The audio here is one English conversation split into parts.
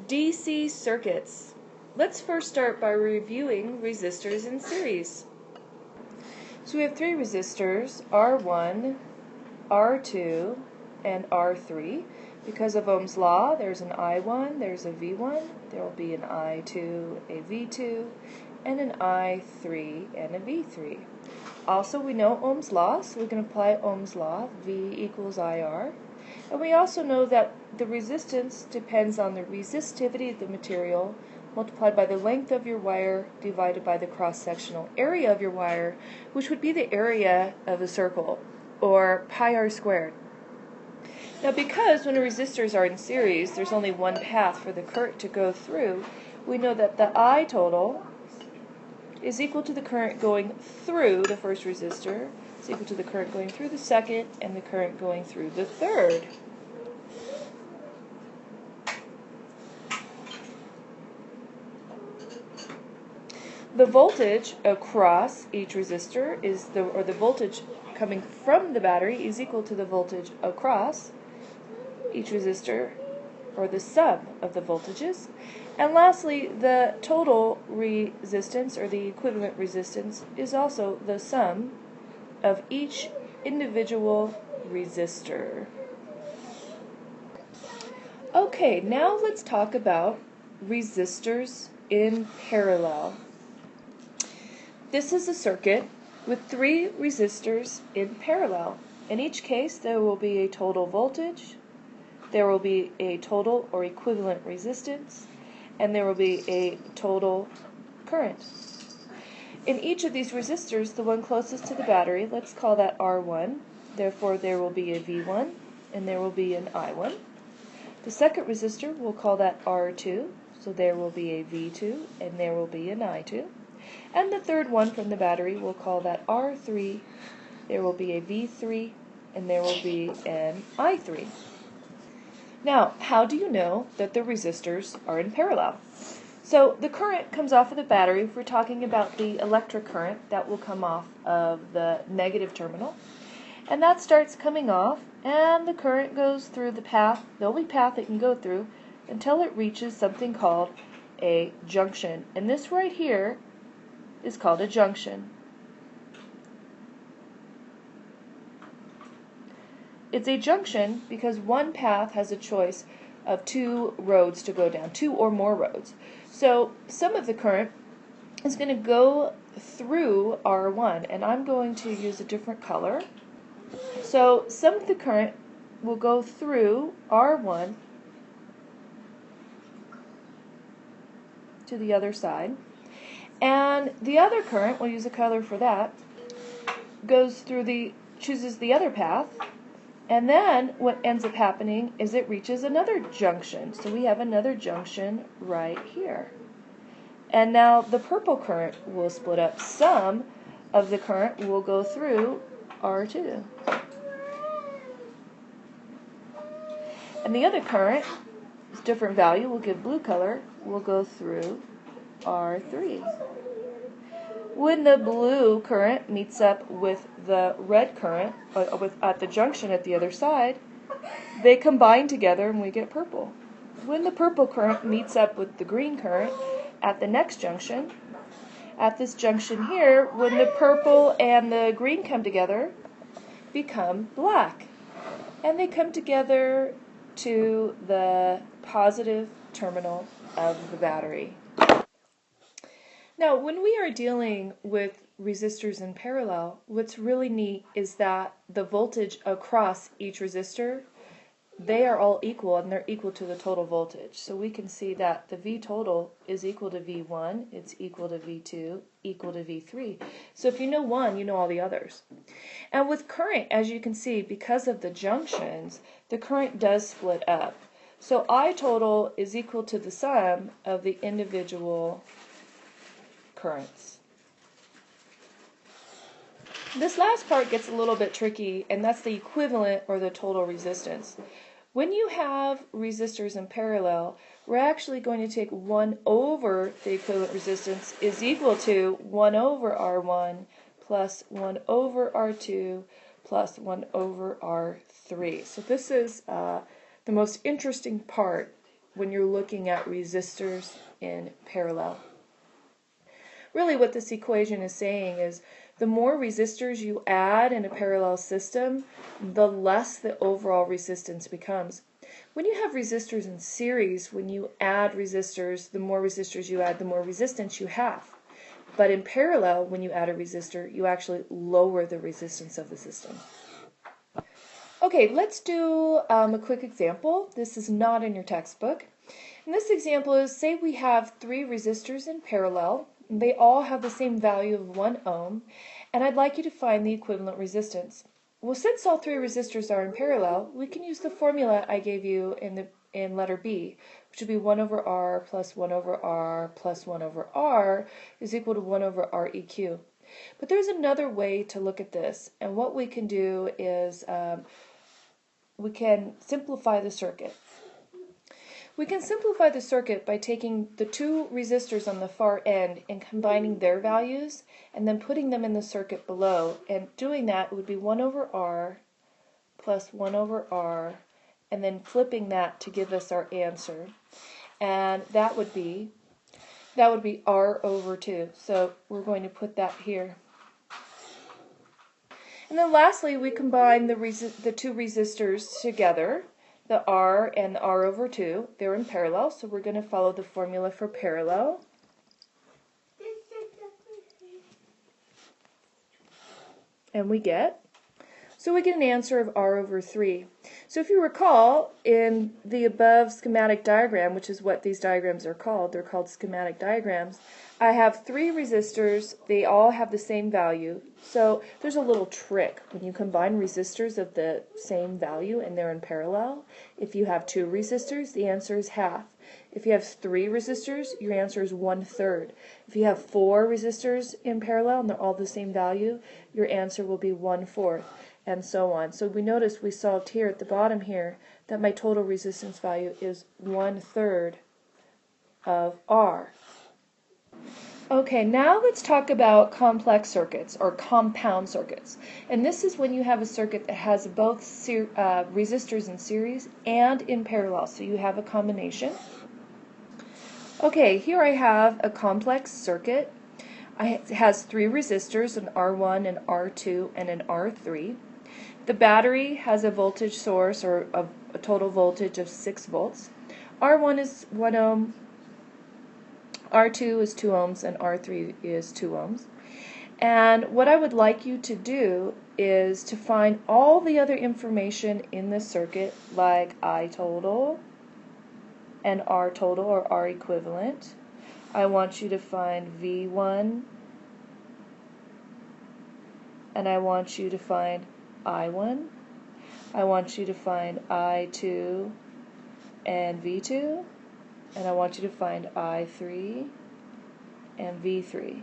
DC circuits. Let's first start by reviewing resistors in series. So we have three resistors, R1, R2, and R3. Because of Ohm's law, there's an I1, there's a V1, there will be an I2, a V2, and an I3 and a V3. Also, we know Ohm's law, so we can apply Ohm's law, V equals IR. And we also know that the resistance depends on the resistivity of the material multiplied by the length of your wire divided by the cross-sectional area of your wire, which would be the area of a circle, or pi r squared. Now, because when the resistors are in series, there's only one path for the current to go through, we know that the I total is equal to the current going through the first resistor, is equal to the current going through the second, and the current going through the third. The voltage across each resistor or the voltage coming from the battery is equal to the voltage across each resistor, or the sum of the voltages. And lastly, the total resistance, or the equivalent resistance, is also the sum of each individual resistor. Okay, now let's talk about resistors in parallel. This is a circuit with three resistors in parallel. In each case, there will be a total voltage, there will be a total or equivalent resistance, and there will be a total current. In each of these resistors, the one closest to the battery, let's call that R1, therefore there will be a V1 and there will be an I1. The second resistor, we'll call that R2, so there will be a V2 and there will be an I2. And the third one from the battery, we'll call that R3, there will be a V3 and there will be an I3. Now, how do you know that the resistors are in parallel? So the current comes off of the battery. If we're talking about the electric current, that will come off of the negative terminal. And that starts coming off, and the current goes through the path, the only path it can go through, until it reaches something called a junction. And this right here is called a junction. It's a junction because one path has a choice of two roads to go down, two or more roads. So some of the current is going to go through R1, and I'm going to use a different color. So some of the current will go through R1 to the other side, and the other current, we'll use a color for that, chooses the other path. And then what ends up happening is it reaches another junction. So we have another junction right here. And now the purple current will split up. Some of the current will go through R2. And the other current, different value, will give blue color, will go through R3. When the blue current meets up with the red current at the junction at the other side, they combine together and we get purple. When the purple current meets up with the green current at the next junction, at this junction here, when the purple and the green come together, become black. And they come together to the positive terminal of the battery. Now, when we are dealing with resistors in parallel, what's really neat is that the voltage across each resistor, they are all equal, and they're equal to the total voltage. So we can see that the V total is equal to V1, it's equal to V2, equal to V3. So if you know one, you know all the others. And with current, as you can see, because of the junctions, the current does split up. So I total is equal to the sum of the individual currents. This last part gets a little bit tricky, and that's the equivalent or the total resistance. When you have resistors in parallel, we're actually going to take 1 over the equivalent resistance is equal to 1 over R1 plus 1 over R2 plus 1 over R3. So this is the most interesting part when you're looking at resistors in parallel. Really what this equation is saying is the more resistors you add in a parallel system, the less the overall resistance becomes. When you have resistors in series, when you add resistors, the more resistors you add, the more resistance you have. But in parallel, when you add a resistor, you actually lower the resistance of the system. Okay, let's do a quick example. This is not in your textbook. And this example is, say we have 3 resistors in parallel. And they all have the same value of 1 ohm. And I'd like you to find the equivalent resistance. Well, since all 3 resistors are in parallel, we can use the formula I gave you in letter B, which would be 1 over R plus 1 over R plus 1 over R is equal to 1 over REQ. But there's another way to look at this, and what we can do is we can simplify the circuit. We can simplify the circuit by taking the 2 resistors on the far end and combining their values and then putting them in the circuit below. And doing that would be 1 over R plus 1 over R, and then flipping that to give us our answer. And that would be R over 2. So we're going to put that here. And then lastly, we combine the 2 resistors together, the R and the R over 2. They're in parallel, so we're going to follow the formula for parallel. And we get an answer of R over 3. So if you recall, in the above schematic diagram, which is what these diagrams are called, they're called schematic diagrams, I have 3 resistors. They all have the same value. So there's a little trick. When you combine resistors of the same value and they're in parallel, if you have 2 resistors, the answer is half. If you have 3 resistors, your answer is 1/3. If you have 4 resistors in parallel and they're all the same value, your answer will be 1/4. And so on. So we notice we solved here at the bottom here that my total resistance value is 1/3 of R. Okay, now let's talk about complex circuits or compound circuits. And this is when you have a circuit that has both resistors in series and in parallel. So you have a combination. Okay, here I have a complex circuit. It has 3 resistors, an R1, an R2, and an R3. The battery has a voltage source or a total voltage of 6 volts. R1 is 1 ohm, R2 is 2 ohms, and R3 is 2 ohms. And what I would like you to do is to find all the other information in this circuit, like I total and R total or R equivalent. I want you to find V1, and I want you to find I1. I want you to find I2 and V2, and I want you to find I3 and V3.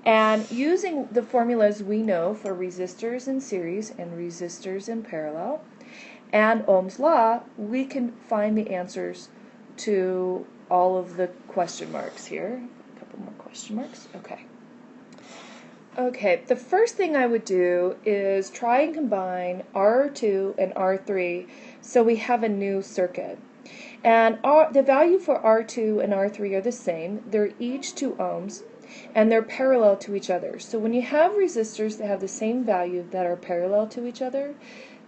And using the formulas we know for resistors in series and resistors in parallel and Ohm's law, we can find the answers to all of the question marks here. A couple more question marks. Okay, the first thing I would do is try and combine R2 and R3 so we have a new circuit. And the value for R2 and R3 are the same. They're each 2 ohms, and they're parallel to each other. So when you have resistors that have the same value that are parallel to each other,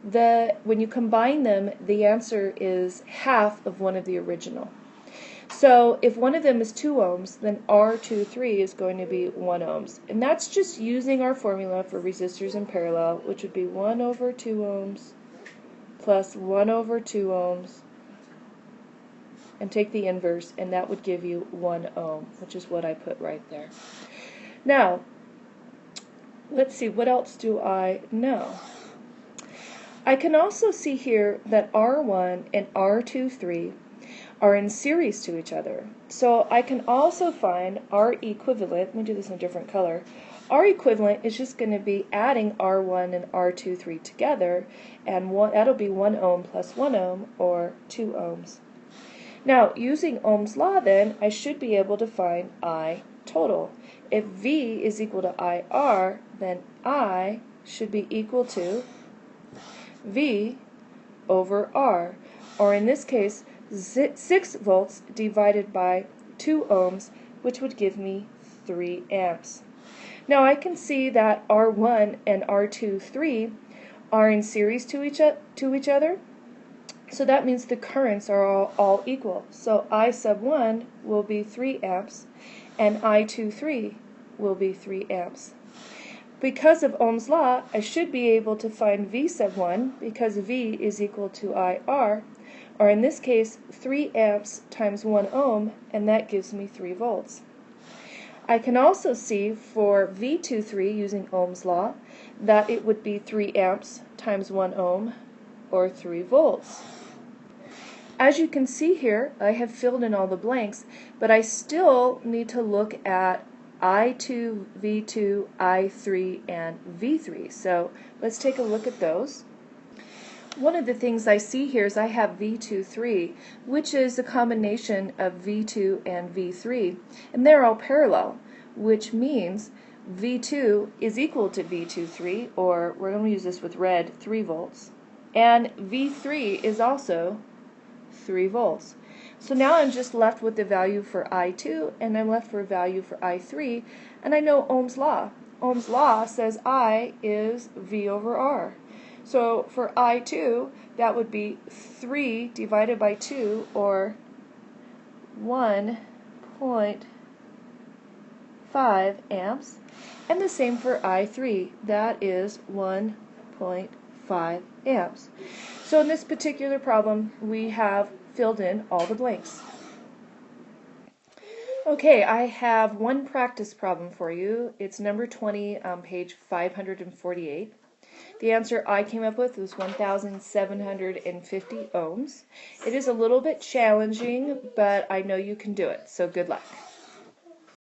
when you combine them, the answer is half of one of the original. So if one of them is 2 ohms, then R23 is going to be 1 ohms. And that's just using our formula for resistors in parallel, which would be 1 over 2 ohms plus 1 over 2 ohms, and take the inverse, and that would give you 1 ohm, which is what I put right there. Now, let's see, what else do I know? I can also see here that R1 and R23 are in series to each other. So I can also find R equivalent. Let me do this in a different color. R equivalent is just going to be adding R1 and R23 together, and that'll be 1 ohm plus 1 ohm, or 2 ohms. Now, using Ohm's law then, I should be able to find I total. If V is equal to IR, then I should be equal to V over R. Or in this case, 6 volts divided by 2 ohms, which would give me 3 amps. Now I can see that R1 and R23 are in series to each other, so that means the currents are all equal. So I sub 1 will be 3 amps, and I23 will be 3 amps. Because of Ohm's law, I should be able to find V sub 1 because V is equal to IR, or in this case 3 amps times 1 ohm, and that gives me 3 volts. I can also see for V23 using Ohm's law that it would be 3 amps times 1 ohm, or 3 volts. As you can see here, I have filled in all the blanks, but I still need to look at I2, V2, I3, and V3. So let's take a look at those. One of the things I see here is I have V23, which is a combination of V2 and V3, and they're all parallel, which means V2 is equal to V23, or we're going to use this with red, 3 volts, and V3 is also 3 volts. So now I'm just left with the value for I2, and I'm left for a value for I3, and I know Ohm's law. Ohm's law says I is V over R. So for I2, that would be 3 divided by 2, or 1.5 amps, and the same for I3, that is 1.5 amps. So in this particular problem, we have filled in all the blanks. Okay, I have one practice problem for you. It's number 20 on page 548. The answer I came up with was 1,750 ohms. It is a little bit challenging, but I know you can do it, so good luck.